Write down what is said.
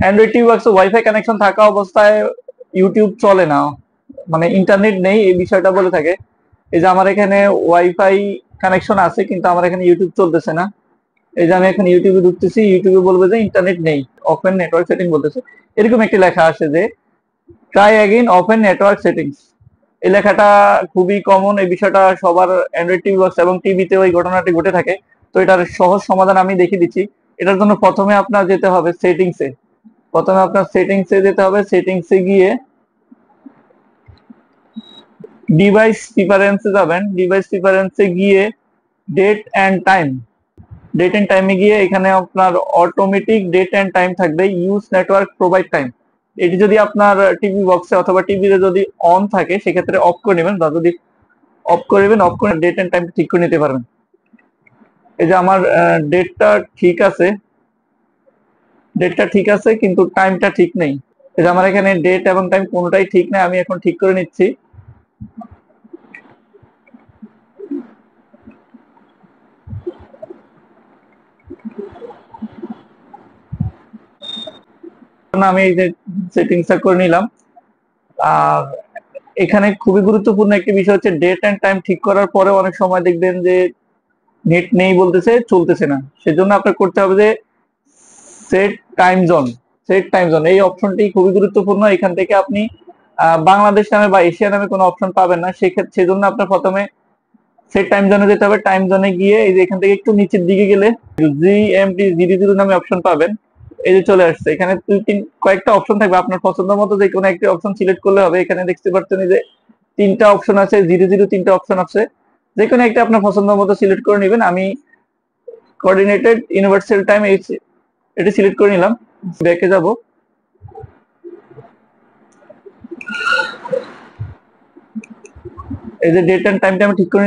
Android TV বক্সে wifi connection থাকা অবস্থায় ইউটিউব চলে না, মানে ইন্টারনেট নেই এই বিষয়টা বলে থাকে। এই যে আমার এখানে ওয়াইফাই কানেকশন আছে কিন্তু আমার এখানে ইউটিউব চলতেছে না। এই যে আমি এখানে ইউটিউবে ঢুকতেছি, ইউটিউবে বলবে যে ইন্টারনেট নেই, ওপেন নেটওয়ার্ক সেটিং বলতেছে, এরকম একটি লেখা আসে যে try again open network settings. এই লেখাটা খুবই কমন, এই বিষয়টা সবার অ্যান্ড্রয়েড টিভি বক্স এবং টিভিতে ওই ঘটনাটি ঘটে থাকে। তো এটার সহজ সমাধান আমি দেখিয়ে দিচ্ছি। এটার জন্য প্রথমে আপনার যেতে হবে সেটিংসে, প্রথমে আপনার সেটিংসে যেতে হবে। সেটিংসে গিয়ে ডিভাইস প্রিফারেন্সে যাবেন, ডিভাইস প্রিফারেন্সে গিয়ে date and time, date and টাইমে গিয়ে এখানে আপনার অটোমেটিক ডেট এন্ড টাইম থাকবে, ইউজ নেটওয়ার্ক প্রোভাইড টাইম। এটি যদি আপনার টিভি বক্সে অথবা টিভিতে যদি অন থাকে সেক্ষেত্রে অফ করে নেবেন, বা যদি অফ করে নেবেন, অফ করে ডেট এন্ড টাইম ঠিক করে নিতে পারবেন। এই যে আমার ডেটটা ঠিক আছে, ডেটটা ঠিক আছে কিন্তু টাইমটা ঠিক নেই। এই যে আমার এখানে ডেট এবং টাইম কোনোটাই ঠিক নেই, আমি এখন ঠিক করে নিচ্ছি। আমি এই যে সেটিংসটা করে নিলাম। আর এখানে খুবই গুরুত্বপূর্ণ একটি বিষয় হচ্ছে ডেট এন্ড টাইম ঠিক করার পরে অনেক সময় দেখবেন যে নেট নেই বলতেছে, চলতেছে না। সেজন্য আপনার করতে হবে যে set time zone, set time zone এই অপশনটি খুবই গুরুত্বপূর্ণ। এখান থেকে আপনি বাংলাদেশ নামে বা এশিয়া নামে কোনো অপশন পাবেন না, সেক্ষেত্রে সেজন্য আপনার প্রথমে সেট টাইম জোনে যেতে হবে। টাইম জোনে গিয়ে এই যে এখান থেকে একটু নিচের দিকে গেলে GMT00 নামে অপশন পাবেন। এই যে চলে আসছে, এখানে কয়েকটা অপশন থাকবে, আপনার পছন্দ মতো যে কোনো একটি অপশন সিলেক্ট করলে হবে। এখানে দেখতে পাচ্ছেন যে তিনটা অপশন আছে, 00 তিনটা অপশন আছে, যে কোনো একটা আপনার পছন্দ মতো সিলেক্ট করে নেবেন। আমি কোঅর্ডিনেটেড ইউনিভার্সাল টাইম এটা সিলেক্ট করে নিলাম। ব্যাকে যাব, এই যে ডেট এন্ড টাইমটা আমি ঠিক করে নিলাম।